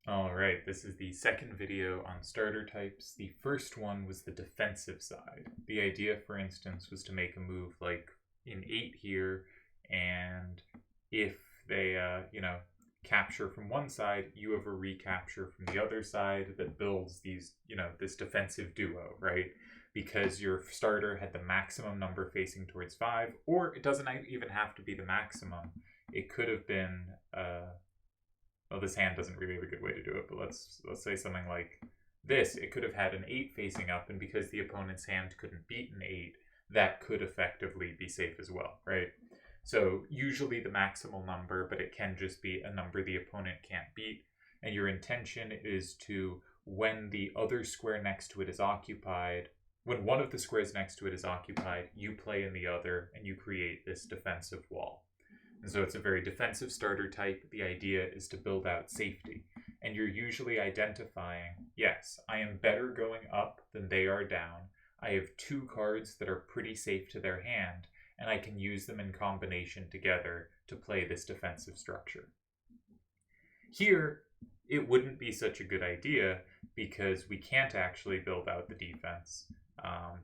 Alright, this is the second video on starter types. The first one was the defensive side. The idea, for instance, was to make a move like in 8 here, and if they, capture from one side, you have a recapture from the other side that builds these, this defensive duo, right? Because your starter had the maximum number facing towards 5, or it doesn't even have to be the maximum. It could have been, well, this hand doesn't really have a good way to do it, but let's say something like this. It could have had an 8 facing up, and because the opponent's hand couldn't beat an 8, that could effectively be safe as well, right? So usually the maximal number, but it can just be a number the opponent can't beat. And your intention is to, when the other square next to it is occupied, when one of the squares next to it is occupied, you play in the other, and you create this defensive wall. And so it's a very defensive starter type. The idea is to build out safety. And you're usually identifying, yes, I am better going up than they are down. I have 2 cards that are pretty safe to their hand, and I can use them in combination together to play this defensive structure. Here, it wouldn't be such a good idea because we can't actually build out the defense.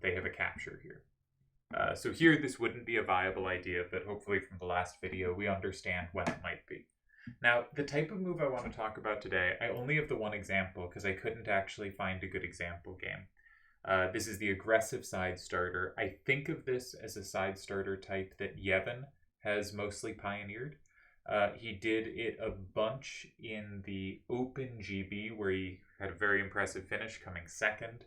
They have a capture here. So here, this wouldn't be a viable idea, but hopefully from the last video, we understand when it might be. Now, the type of move I want to talk about today, I only have the one example because I couldn't actually find a good example game. This is the aggressive side starter. I think of this as a side starter type that Yevon has mostly pioneered. He did it a bunch in the Open GB, where he had a very impressive finish, coming second.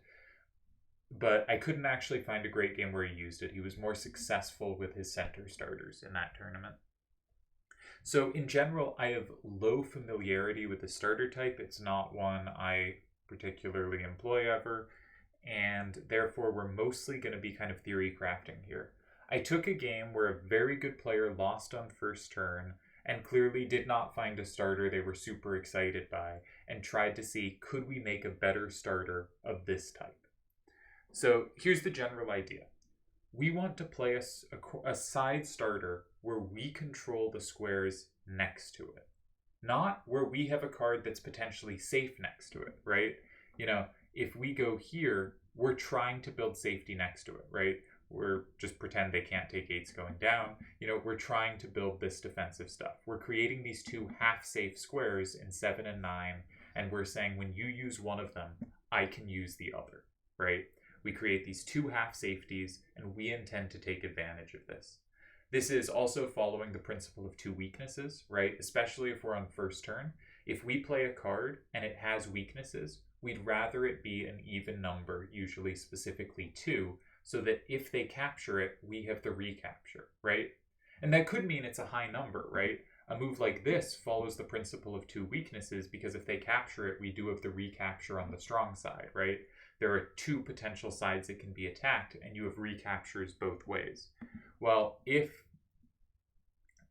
But I couldn't actually find a great game where he used it. He was more successful with his center starters in that tournament. So in general, I have low familiarity with the starter type. It's not one I particularly employ ever, and therefore we're mostly going to be kind of theory crafting here. I took a game where a very good player lost on first turn and clearly did not find a starter they were super excited by, and tried to see, could we make a better starter of this type? So here's the general idea. We want to play a side starter where we control the squares next to it. Not where we have a card that's potentially safe next to it, right? If we go here, we're trying to build safety next to it, right? We're just pretend they can't take 8s going down. We're trying to build this defensive stuff. We're creating these 2 half-safe squares in 7 and 9, and we're saying when you use one of them, I can use the other, right? We create these 2 half safeties, and we intend to take advantage of this. This is also following the principle of 2 weaknesses, right? Especially if we're on first turn. If we play a card and it has weaknesses, we'd rather it be an even number, usually specifically 2, so that if they capture it, we have the recapture, right? And that could mean it's a high number, right? A move like this follows the principle of 2 weaknesses because if they capture it, we do have the recapture on the strong side, right? There are 2 potential sides that can be attacked, and you have recaptures both ways. Well, if,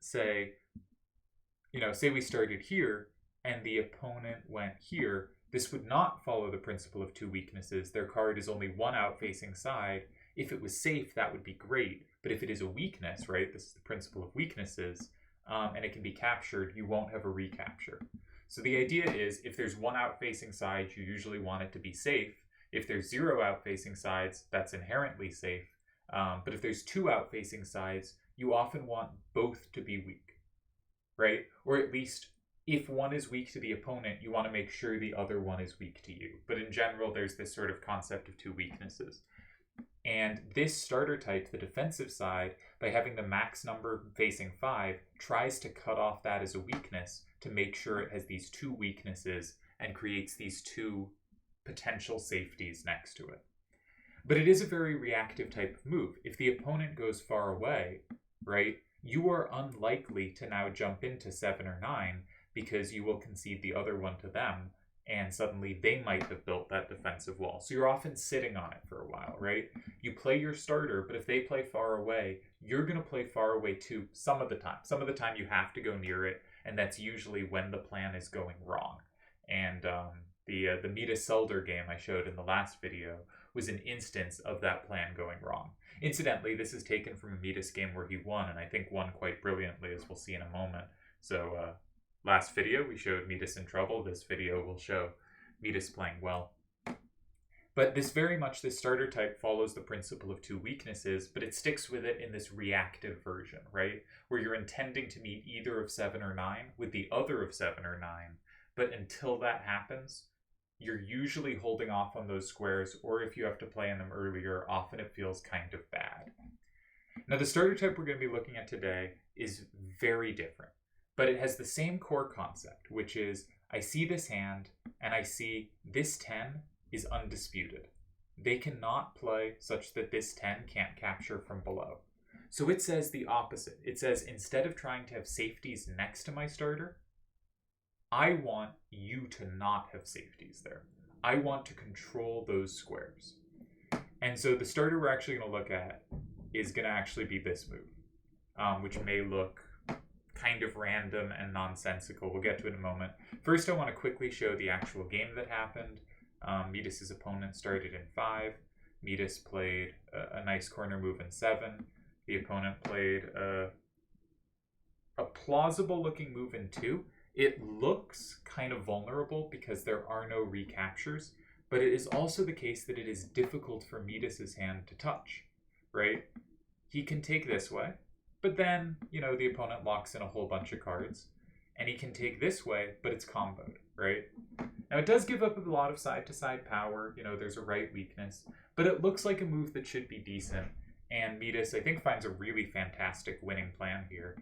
say we started here, and the opponent went here, this would not follow the principle of 2 weaknesses. Their card is only 1 out-facing side. If it was safe, that would be great. But if it is a weakness, right, this is the principle of weaknesses, and it can be captured, you won't have a recapture. So the idea is, if there's 1 out-facing side, you usually want it to be safe. If there's 0 out-facing sides, that's inherently safe. But if there's 2 out-facing sides, you often want both to be weak, right? Or at least, if one is weak to the opponent, you want to make sure the other one is weak to you. But in general, there's this sort of concept of 2 weaknesses. And this starter type, the defensive side, by having the max number facing 5, tries to cut off that as a weakness to make sure it has these 2 weaknesses and creates these 2 potential safeties next to it. But it is a very reactive type of move. If the opponent goes far away, right, you are unlikely to now jump into 7 or 9 because you will concede the other one to them, and suddenly they might have built that defensive wall. So you're often sitting on it for a while, right? You play your starter, but if they play far away, you're going to play far away too some of the time. Some of the time you have to go near it, and that's usually when the plan is going wrong. And the Midas game I showed in the last video was an instance of that plan going wrong. Incidentally, this is taken from a Midas game where he won, and I think won quite brilliantly, as we'll see in a moment. So Last video, we showed Midas in trouble. This video will show Midas playing well. But this starter type follows the principle of two weaknesses, but it sticks with it in this reactive version, right? Where you're intending to meet either of 7 or 9 with the other of 7 or 9. But until that happens, you're usually holding off on those squares, or if you have to play in them earlier, often it feels kind of bad. Now, the starter type we're going to be looking at today is very different, but it has the same core concept, which is I see this hand and I see this 10 is undisputed. They cannot play such that this 10 can't capture from below. So it says the opposite. It says instead of trying to have safeties next to my starter, I want you to not have safeties there. I want to control those squares. And so the starter we're actually going to look at is going to actually be this move, which may look kind of random and nonsensical. We'll get to it in a moment. First, I want to quickly show the actual game that happened. Midas' opponent started in 5. Midas played a nice corner move in 7. The opponent played a plausible looking move in 2. It looks kind of vulnerable because there are no recaptures, but it is also the case that it is difficult for Midas' hand to touch, right? He can take this way, but then, the opponent locks in a whole bunch of cards. And he can take this way, but it's comboed, right? Now, it does give up a lot of side-to-side power. There's a right weakness. But it looks like a move that should be decent. And Midas, I think, finds a really fantastic winning plan here.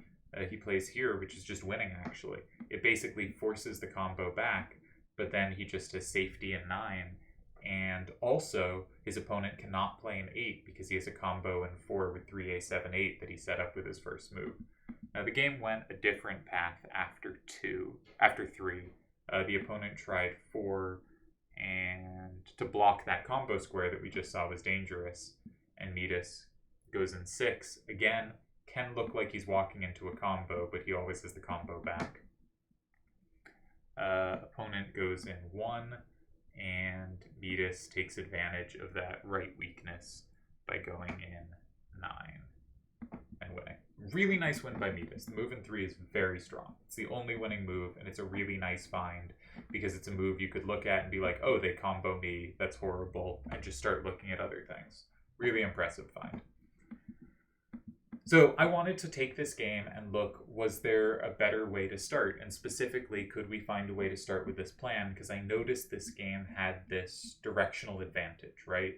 He plays here, which is just winning, actually. It basically forces the combo back, but then he just has safety in 9. And also, his opponent cannot play an 8 because he has a combo in 4 with 3A7-8 that he set up with his first move. Now, the game went a different path after 3. The opponent tried 4, and to block that combo square that we just saw was dangerous. And Midas goes in 6. Again, can look like he's walking into a combo, but he always has the combo back. Opponent goes in 1, and Midas takes advantage of that right weakness by going in 9 and winning. Really nice win by Midas. The move in 3 is very strong. It's the only winning move, and it's a really nice find because it's a move you could look at and be like, oh, they combo me, that's horrible, and just start looking at other things. Really impressive find. So I wanted to take this game and look, was there a better way to start? And specifically, could we find a way to start with this plan? Because I noticed this game had this directional advantage, right?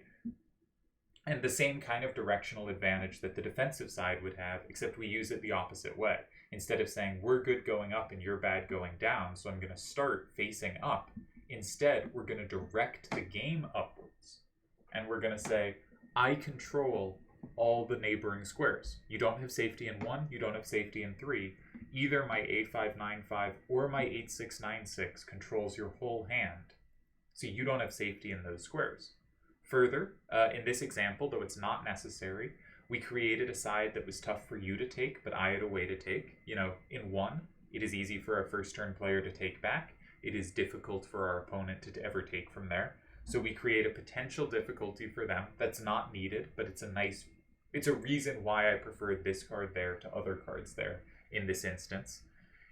And the same kind of directional advantage that the defensive side would have, except we use it the opposite way. Instead of saying, we're good going up and you're bad going down, so I'm going to start facing up. Instead, we're going to direct the game upwards. And we're going to say, I control all the neighboring squares. You don't have safety in 1, you don't have safety in 3. Either my A595 or my 8696 controls your whole hand. So you don't have safety in those squares. Further, in this example, though it's not necessary, we created a side that was tough for you to take, but I had a way to take. In 1, it is easy for a first turn player to take back. It is difficult for our opponent to ever take from there. So we create a potential difficulty for them that's not needed, but it's a reason why I prefer this card there to other cards there in this instance.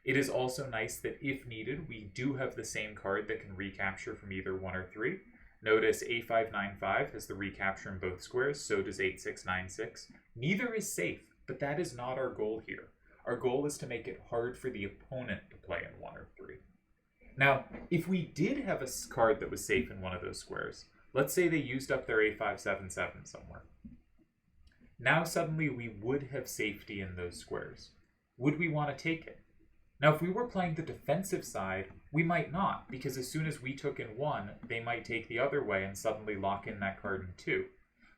It is also nice that if needed, we do have the same card that can recapture from either 1 or 3. Notice A595 has the recapture in both squares, so does 8696. Neither is safe, but that is not our goal here. Our goal is to make it hard for the opponent to play in 1 or 3. Now, if we did have a card that was safe in one of those squares, let's say they used up their A577 somewhere. Now suddenly we would have safety in those squares. Would we want to take it? Now, if we were playing the defensive side, we might not, because as soon as we took in 1, they might take the other way and suddenly lock in that card in 2.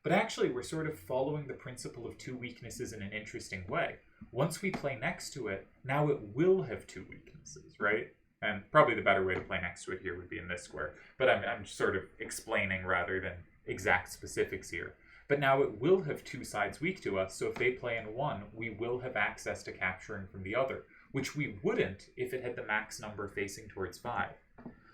But actually, we're sort of following the principle of 2 weaknesses in an interesting way. Once we play next to it, now it will have 2 weaknesses, right? And probably the better way to play next to it here would be in this square. But I'm sort of explaining rather than exact specifics here. But now it will have 2 sides weak to us, so if they play in 1, we will have access to capturing from the other, which we wouldn't if it had the max number facing towards 5.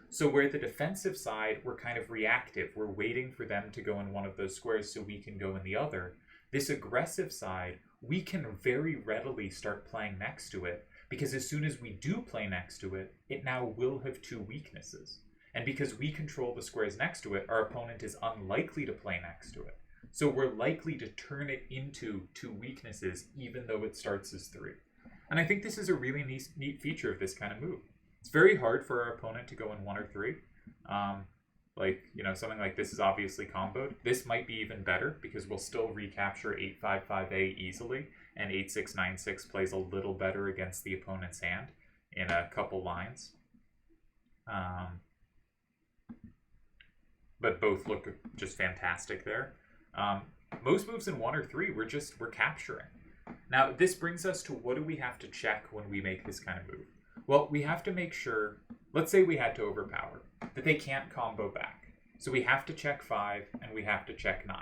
So where the defensive side, we're kind of reactive. We're waiting for them to go in one of those squares so we can go in the other. This aggressive side, we can very readily start playing next to it because as soon as we do play next to it, it now will have 2 weaknesses. And because we control the squares next to it, our opponent is unlikely to play next to it. So we're likely to turn it into 2 weaknesses, even though it starts as 3. And I think this is a really neat feature of this kind of move. It's very hard for our opponent to go in 1 or 3. Something like this is obviously comboed. This might be even better because we'll still recapture 8-5-5A easily, and 8-6-9-6 plays a little better against the opponent's hand in a couple lines. But both look just fantastic there. Most moves in 1 or 3, we're capturing. Now, this brings us to what do we have to check when we make this kind of move? Well, we have to make sure, let's say we had to overpower, that they can't combo back. So we have to check 5 and we have to check 9.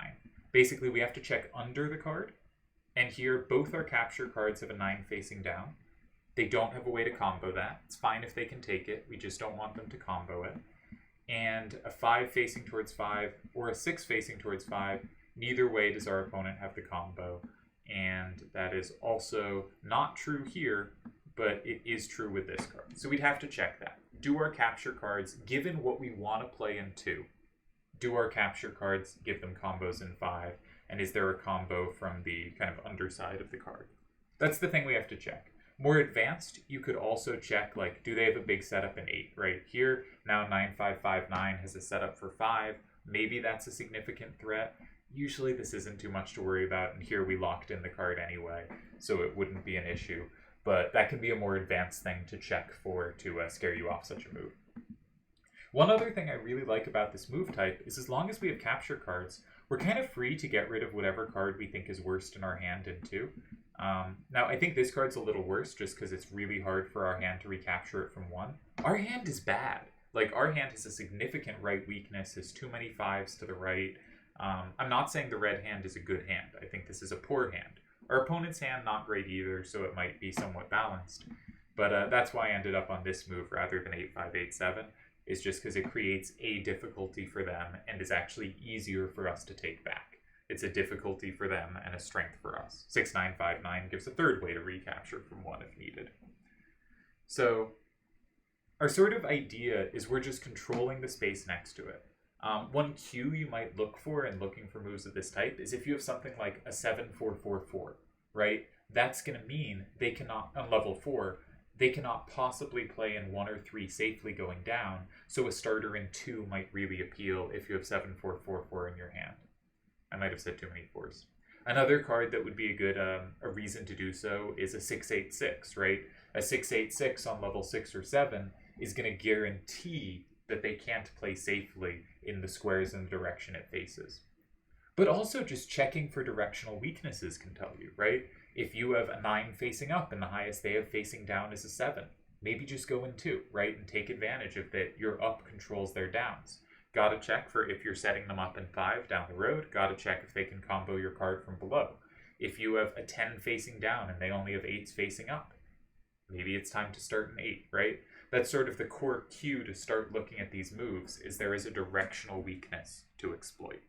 Basically, we have to check under the card. And here, both our capture cards have a 9 facing down. They don't have a way to combo that. It's fine if they can take it. We just don't want them to combo it. And a 5 facing towards 5 or a 6 facing towards 5, neither way does our opponent have the combo. And that is also not true here, but it is true with this card. So we'd have to check that. Do our capture cards, given what we want to play in 2, do our capture cards give them combos in 5? And is there a combo from the kind of underside of the card? That's the thing we have to check. More advanced, you could also check, like, do they have a big setup in 8, right? Here, now 9-5-5-9 has a setup for 5. Maybe that's a significant threat. Usually this isn't too much to worry about, and here we locked in the card anyway, so it wouldn't be an issue. But that can be a more advanced thing to check for to scare you off such a move. One other thing I really like about this move type is as long as we have capture cards, we're kind of free to get rid of whatever card we think is worst in our hand in 2. Now, I think this card's a little worse just because it's really hard for our hand to recapture it from 1. Our hand is bad. Like, our hand has a significant right weakness, has too many 5s to the right. I'm not saying the red hand is a good hand. I think this is a poor hand. Our opponent's hand, not great either, so it might be somewhat balanced. But that's why I ended up on this move rather than 8-5-8-7, is just because it creates a difficulty for them and is actually easier for us to take back. It's a difficulty for them and a strength for us. 6-9-5-9 gives a third way to recapture from 1 if needed. So our sort of idea is we're just controlling the space next to it. One cue you might look for in looking for moves of this type is if you have something like a 7-4-4-4, right? That's going to mean they cannot, on level 4, they cannot possibly play in 1 or 3 safely going down, so a starter in 2 might really appeal if you have 7-4-4-4 in your hand. I might have said too many 4s. Another card that would be a good a reason to do so is a 6-8-6, right? A 6-8-6 on level 6 or 7 is going to guarantee that they can't play safely in the squares in the direction it faces. But also just checking for directional weaknesses can tell you, right? If you have a 9 facing up and the highest they have facing down is a 7, maybe just go in 2, right? And take advantage of that your up controls their downs. Gotta check for if you're setting them up in 5 down the road. Gotta check if they can combo your card from below. If you have a 10 facing down and they only have 8s facing up, maybe it's time to start an 8, right? That's sort of the core cue to start looking at these moves, is there is a directional weakness to exploit.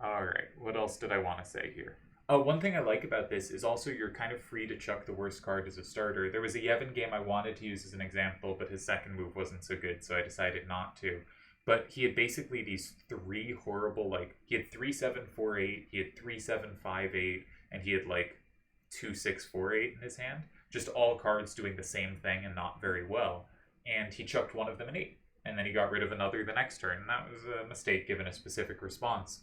All right, what else did I want to say here? Oh, one thing I like about this is also you're kind of free to chuck the worst card as a starter. There was a Yevon game I wanted to use as an example, but his second move wasn't so good, so I decided not to. But he had basically these 3 horrible, like, he had 3-7-4-8, he had 3-7-5-8, and he had like 2-6-4-8 in his hand. Just all cards doing the same thing and not very well. And he chucked one of them an 8. And then he got rid of another the next turn. And that was a mistake given a specific response.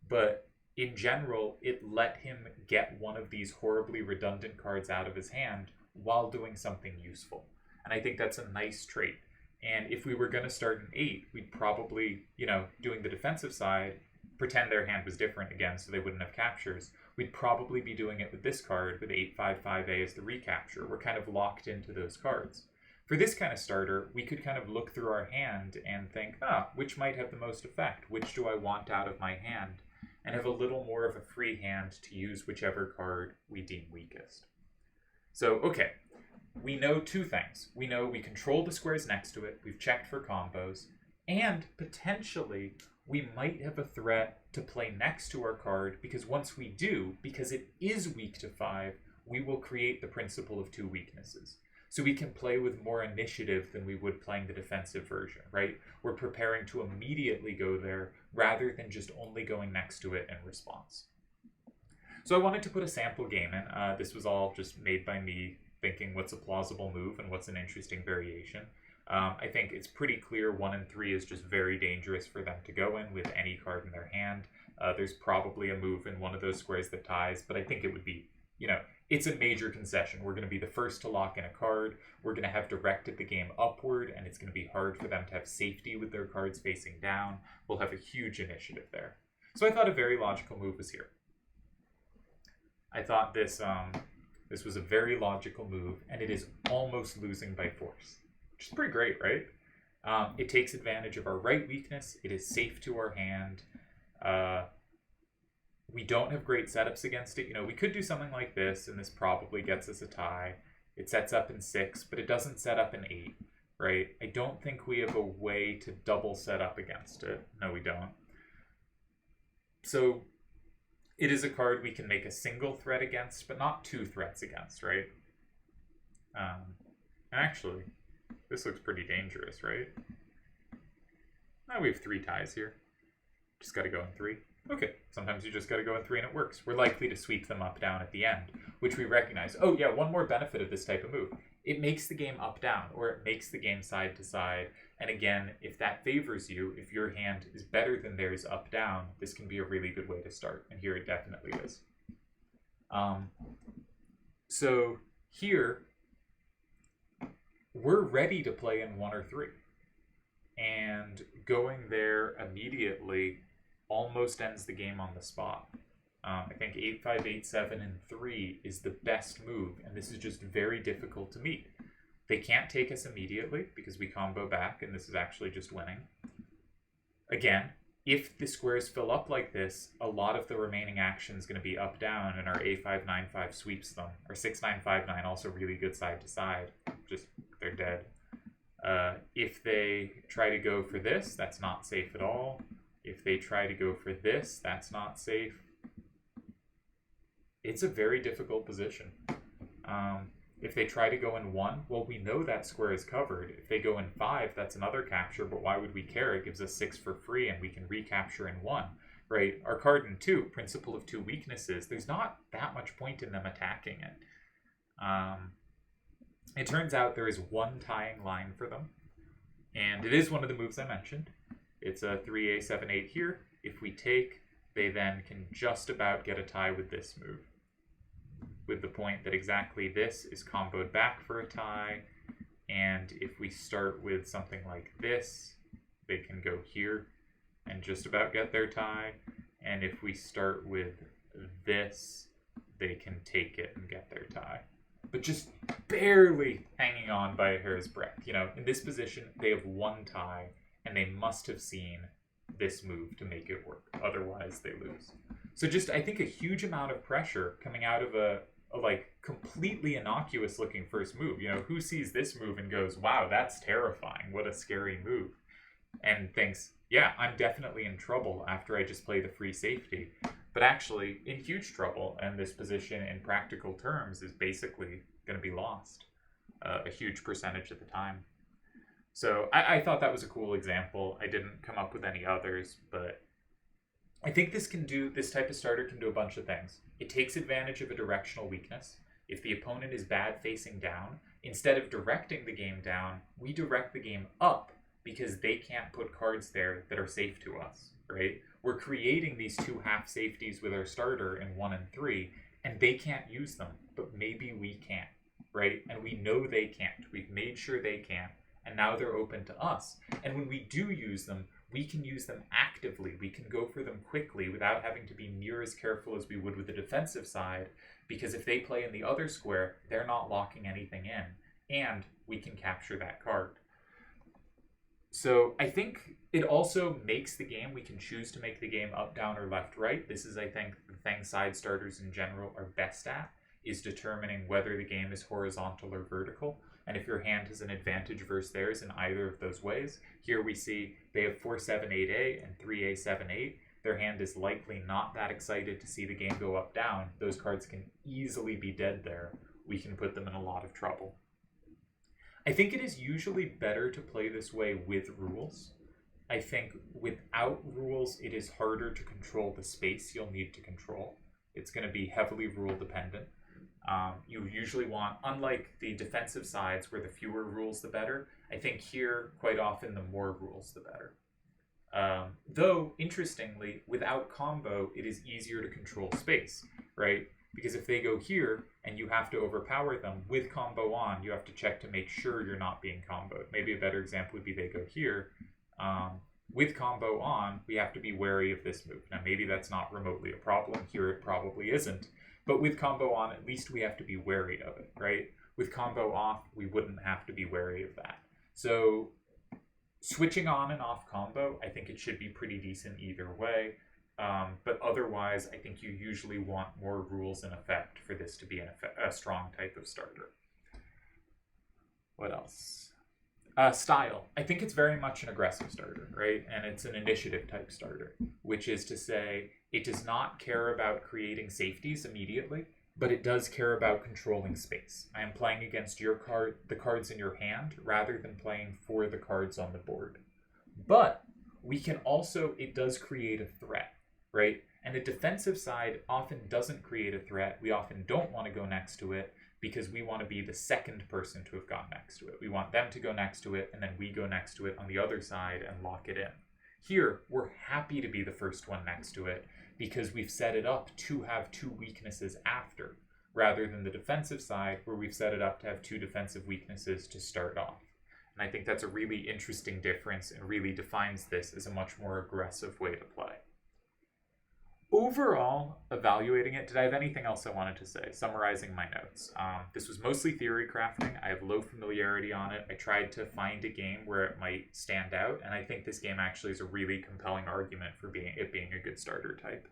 But in general, it let him get one of these horribly redundant cards out of his hand while doing something useful. And I think that's a nice trait. And if we were going to start an 8, we'd probably, doing the defensive side, pretend their hand was different again so they wouldn't have captures. We'd probably be doing it with this card with 8-5-5-A as the recapture. We're kind of locked into those cards. For this kind of starter, we could kind of look through our hand and think, which might have the most effect? Which do I want out of my hand? And have a little more of a free hand to use whichever card we deem weakest. So, okay, we know 2 things. We know we control the squares next to it, we've checked for combos, and potentially we might have a threat to play next to our card, because once we do, because it is weak to 5, we will create the principle of two weaknesses. So we can play with more initiative than we would playing the defensive version, right? We're preparing to immediately go there rather than just only going next to it in response. So I wanted to put a sample game in. This was all just made by me thinking what's a plausible move and what's an interesting variation. I think it's pretty clear 1 and 3 is just very dangerous for them to go in with any card in their hand. There's probably a move in one of those squares that ties, but I think it would be, it's a major concession. We're going to be the first to lock in a card. We're going to have directed the game upward, and it's going to be hard for them to have safety with their cards facing down. We'll have a huge initiative there. So I thought a very logical move was here. I thought this was a very logical move, and it is almost losing by force, which is pretty great, right? It takes advantage of our right weakness. It is safe to our hand. We don't have great setups against it. We could do something like this, and this probably gets us a tie. It sets up in 6, but it doesn't set up in 8, right? I don't think we have a way to double set up against it. No, we don't. So it is a card we can make a single threat against, but not 2 threats against, right? Actually, this looks pretty dangerous, right? Now we have 3 ties here. Just got to go in 3. Okay, sometimes you just got to go in 3 and it works. We're likely to sweep them up, down at the end, which we recognize. Oh yeah, one more benefit of this type of move. It makes the game up, down, or it makes the game side to side. And again, if that favors you, if your hand is better than theirs up, down, this can be a really good way to start. And here it definitely is. So here, we're ready to play in 1 or 3. And going there immediately almost ends the game on the spot. I think 8-5, 8-7, and 3 is the best move, and this is just very difficult to meet. They can't take us immediately because we combo back, and this is actually just winning. Again, if the squares fill up like this, a lot of the remaining action is going to be up, down, and our A5, 9-5 sweeps them. Our 6, 9, 5, 9 also really good side to side. Just, they're dead. If they try to go for this, that's not safe at all. If they try to go for this, that's not safe. It's a very difficult position. If they try to go in 1, well, we know that square is covered. If they go in 5, that's another capture, but why would we care? It gives us 6 for free, and we can recapture in 1, right? Our card in 2, principle of 2 weaknesses, there's not that much point in them attacking it. It turns out there is one tying line for them, and it is one of the moves I mentioned. It's a 3A, 7, 8 here. If we take, they then can just about get a tie with this move, with the point that exactly this is comboed back for a tie, and if we start with something like this, they can go here and just about get their tie, and if we start with this, they can take it and get their tie. But just barely hanging on by a hair's breadth. In this position, they have 1 tie, and they must have seen this move to make it work. Otherwise, they lose. So just, I think, a huge amount of pressure coming out of a completely innocuous looking first move. Who sees this move and goes, wow, that's terrifying. What a scary move. And thinks, yeah, I'm definitely in trouble after I just play the free safety. But actually, in huge trouble, and this position in practical terms is basically going to be lost. A huge percentage at the time. So I thought that was a cool example. I didn't come up with any others, but I think this type of starter can do a bunch of things. It takes advantage of a directional weakness. If the opponent is bad facing down, instead of directing the game down, we direct the game up because they can't put cards there that are safe to us, right? We're creating these 2 half safeties with our starter in 1 and 3, and they can't use them, but maybe we can, right? And we know they can't. We've made sure they can't. And now they're open to us. And when we do use them, we can use them actively. We can go for them quickly without having to be near as careful as we would with the defensive side, because if they play in the other square, they're not locking anything in, and we can capture that card. So I think it also makes the game, we can choose to make the game up, down, or left, right. This is, I think, the thing side starters in general are best at, is determining whether the game is horizontal or vertical. And if your hand has an advantage versus theirs in either of those ways, here we see they have 4-7-8A and 3A-7-8. their hand is likely not that excited to see the game go up down. Those cards can easily be dead there. We can put them in a lot of trouble. I think it is usually better to play this way with rules. I think without rules, it is harder to control the space you'll need to control. It's going to be heavily rule dependent. You usually want, unlike the defensive sides where the fewer rules the better, I think here quite often the more rules the better. Though, interestingly, without combo, it is easier to control space, right? Because if they go here and you have to overpower them, with combo on, you have to check to make sure you're not being comboed. Maybe a better example would be they go here. With combo on, we have to be wary of this move. Now, maybe that's not remotely a problem. Here it probably isn't. But with combo on, at least we have to be wary of it, right? With combo off, we wouldn't have to be wary of that. So switching on and off combo, I think it should be pretty decent either way. But otherwise, I think you usually want more rules in effect for this to be a strong type of starter. What else? Style. I think it's very much an aggressive starter, right? And it's an initiative type starter, which is to say it does not care about creating safeties immediately, but it does care about controlling space. I am playing against the cards in your hand, rather than playing for the cards on the board. But it does create a threat, right? And the defensive side often doesn't create a threat. We often don't want to go next to it because we want to be the second person to have gone next to it. We want them to go next to it, and then we go next to it on the other side and lock it in. Here, we're happy to be the first one next to it because we've set it up to have two weaknesses after, rather than the defensive side where we've set it up to have two defensive weaknesses to start off. And I think that's a really interesting difference and really defines this as a much more aggressive way to play. Overall, evaluating it, did I have anything else I wanted to say? Summarizing my notes. This was mostly theory crafting. I have low familiarity on it. I tried to find a game where it might stand out, and I think this game actually is a really compelling argument for it being a good starter type.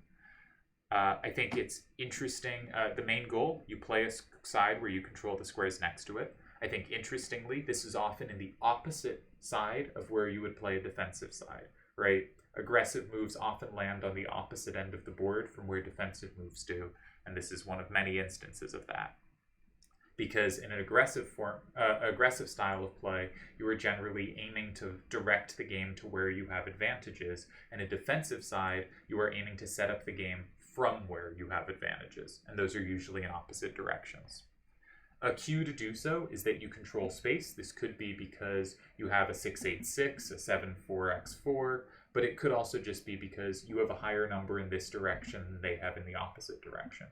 I think it's interesting. The main goal, you play a side where you control the squares next to it. I think, interestingly, this is often in the opposite side of where you would play a defensive side, right? Aggressive moves often land on the opposite end of the board from where defensive moves do, and this is one of many instances of that. Because in an aggressive style of play, you are generally aiming to direct the game to where you have advantages, and a defensive side, you are aiming to set up the game from where you have advantages, and those are usually in opposite directions. A cue to do so is that you control space. This could be because you have a 6-8-6, a 7-4-x-4, but it could also just be because you have a higher number in this direction than they have in the opposite direction.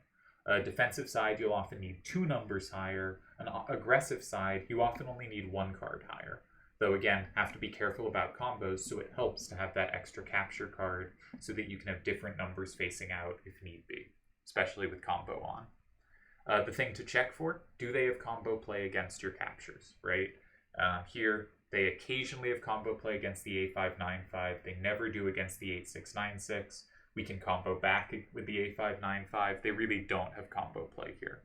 A defensive side, you'll often need 2 numbers higher. An aggressive side, you often only need 1 card higher. Though again, have to be careful about combos, so it helps to have that extra capture card so that you can have different numbers facing out if need be, especially with combo on. The thing to check for, do they have combo play against your captures, right? Here, they occasionally have combo play against the A5-9-5. They never do against the 8-6-9-6. We can combo back with the A5-9-5. They really don't have combo play here.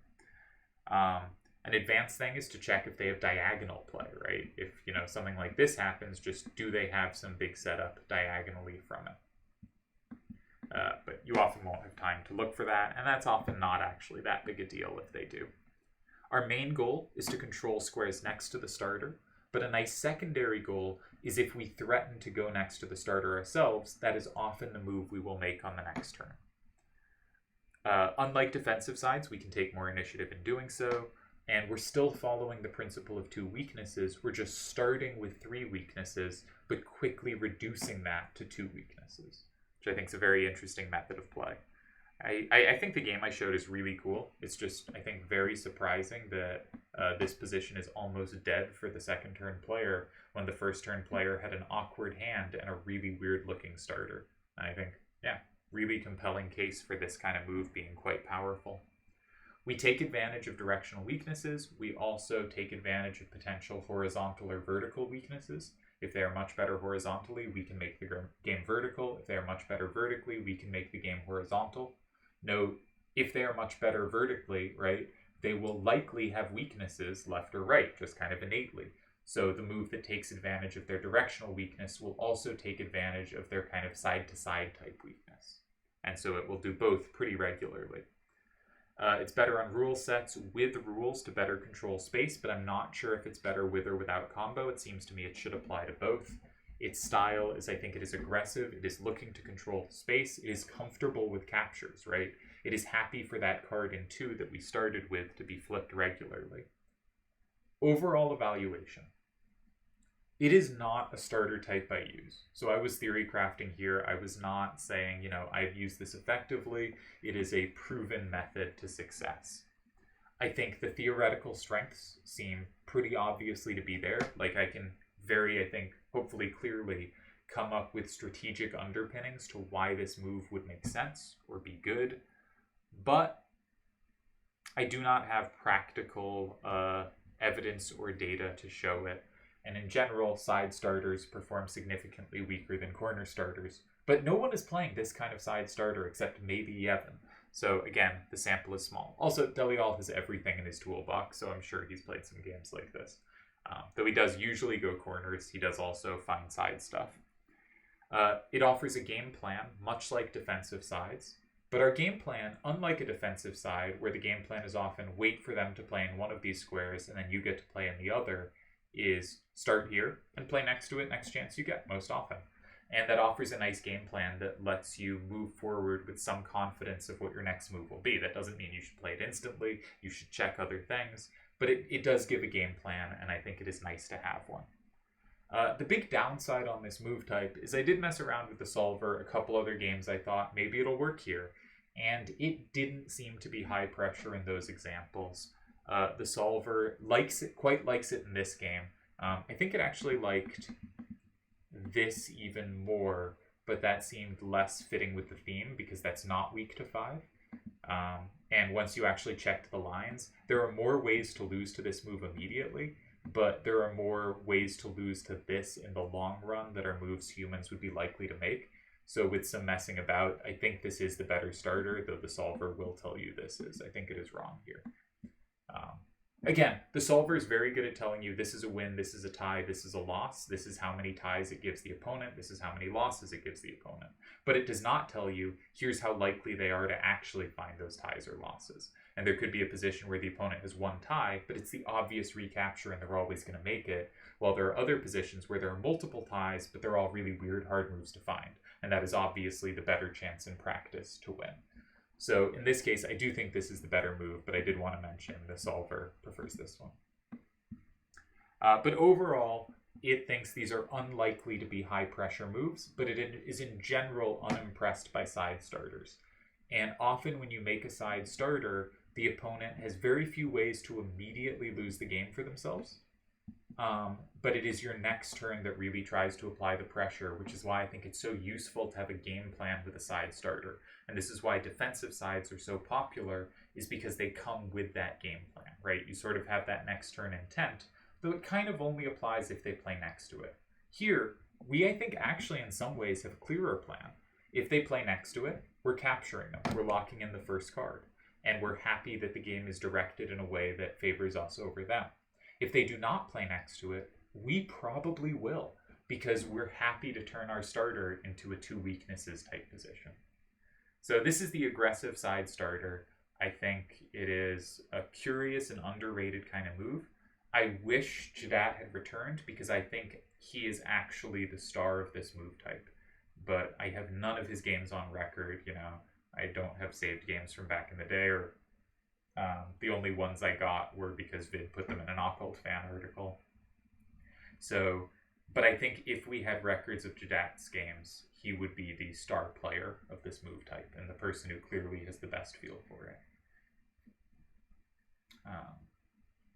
An advanced thing is to check if they have diagonal play, right? If something like this happens, just do they have some big setup diagonally from it? But you often won't have time to look for that, and that's often not actually that big a deal if they do. Our main goal is to control squares next to the starter, but a nice secondary goal is if we threaten to go next to the starter ourselves, that is often the move we will make on the next turn. Unlike defensive sides, we can take more initiative in doing so, and we're still following the principle of 2 weaknesses. We're just starting with 3 weaknesses, but quickly reducing that to 2 weaknesses, which I think is a very interesting method of play. I think the game I showed is really cool. It's just, I think, very surprising that this position is almost dead for the second turn player when the first turn player had an awkward hand and a really weird looking starter. And I think, yeah, really compelling case for this kind of move being quite powerful. We take advantage of directional weaknesses. We also take advantage of potential horizontal or vertical weaknesses. If they are much better horizontally, we can make the game vertical. If they are much better vertically, we can make the game horizontal. Note, if they are much better vertically, right, they will likely have weaknesses left or right, just kind of innately. So the move that takes advantage of their directional weakness will also take advantage of their kind of side-to-side type weakness. and so it will do both pretty regularly. It's better on rule sets with rules to better control space, but I'm not sure if it's better with or without combo. It seems to me it should apply to both. Its style is, I think it is aggressive, it is looking to control space, it is comfortable with captures, right? It is happy for that card in 2 that we started with to be flipped regularly. Overall evaluation. It is not a starter type I use. So I was theory crafting here. I was not saying, I've used this effectively. It is a proven method to success. I think the theoretical strengths seem pretty obviously to be there. Like I can hopefully clearly come up with strategic underpinnings to why this move would make sense or be good. But I do not have practical evidence or data to show it. And in general, side starters perform significantly weaker than corner starters. But no one is playing this kind of side starter except maybe Yevon. So again, the sample is small. Also, Delial has everything in his toolbox, so I'm sure he's played some games like this. Though he does usually go corners, he does also find side stuff. It offers a game plan, much like defensive sides. But our game plan, unlike a defensive side, where the game plan is often wait for them to play in one of these squares and then you get to play in the other, is start here and play next to it next chance you get, most often. And that offers a nice game plan that lets you move forward with some confidence of what your next move will be. That doesn't mean you should play it instantly, you should check other things, but it does give a game plan, and I think it is nice to have one. The big downside on this move type is I did mess around with the solver a couple other games. I thought maybe it'll work here, and it didn't seem to be high pressure in those examples. The solver quite likes it in this game. I think it actually liked this even more, but that seemed less fitting with the theme because that's not weak to 5. And once you actually checked the lines, there are more ways to lose to this move immediately, but there are more ways to lose to this in the long run that are moves humans would be likely to make. So with some messing about, I think this is the better starter, though the solver will tell you this is. I think it is wrong here. Again, the solver is very good at telling you this is a win, this is a tie, this is a loss, this is how many ties it gives the opponent, this is how many losses it gives the opponent. But it does not tell you, here's how likely they are to actually find those ties or losses. And there could be a position where the opponent has one tie, but it's the obvious recapture and they're always going to make it, while there are other positions where there are multiple ties, but they're all really weird hard moves to find. And that is obviously the better chance in practice to win. So in this case, I do think this is the better move, but I did want to mention the solver prefers this one. But overall, it thinks these are unlikely to be high pressure moves, but it is in general unimpressed by side starters. And often when you make a side starter, the opponent has very few ways to immediately lose the game for themselves. But it is your next turn that really tries to apply the pressure, which is why I think it's so useful to have a game plan with a side starter. And this is why defensive sides are so popular, is because they come with that game plan, right? You sort of have that next turn intent, though it kind of only applies if they play next to it. Here, we, I think, actually in some ways have a clearer plan. If they play next to it, we're capturing them. We're locking in the first card. And we're happy that the game is directed in a way that favors us over them. If they do not play next to it, we probably will, because we're happy to turn our starter into a 2 weaknesses type position. So this is the aggressive side starter. I think it is a curious and underrated kind of move. I wish Jadat had returned because I think he is actually the star of this move type. But I have none of his games on record, I don't have saved games from back in the day, or the only ones I got were because Vid put them in an Occult fan article. So, but I think if we had records of Jadat's games, he would be the star player of this move type and the person who clearly has the best feel for it.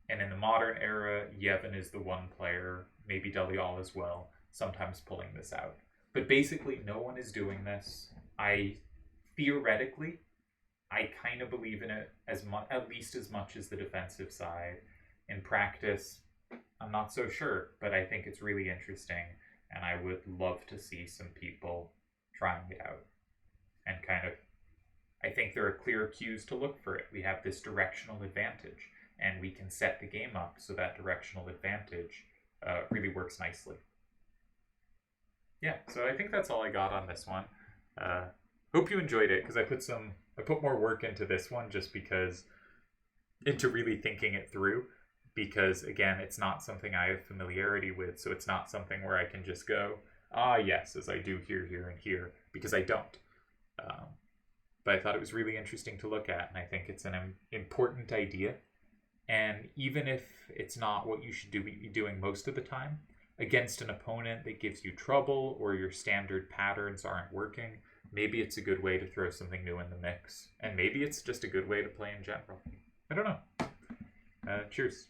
And in the modern era, Yevon is the one player, maybe Delial as well, sometimes pulling this out. But basically, no one is doing this. Theoretically, I kind of believe in it at least as much as the defensive side. In practice, I'm not so sure, but I think it's really interesting, and I would love to see some people trying it out. And I think there are clear cues to look for it. We have this directional advantage, and we can set the game up so that directional advantage really works nicely. Yeah, so I think that's all I got on this one. hope you enjoyed it, because I put more work into this one just because, into really thinking it through, because again, it's not something I have familiarity with, so it's not something where I can just go, ah, yes, as I do here, here, and here, because I don't. But I thought it was really interesting to look at, and I think it's an important idea. And even if it's not what you should be doing most of the time, against an opponent that gives you trouble or your standard patterns aren't working, maybe it's a good way to throw something new in the mix. And maybe it's just a good way to play in general. I don't know. Cheers.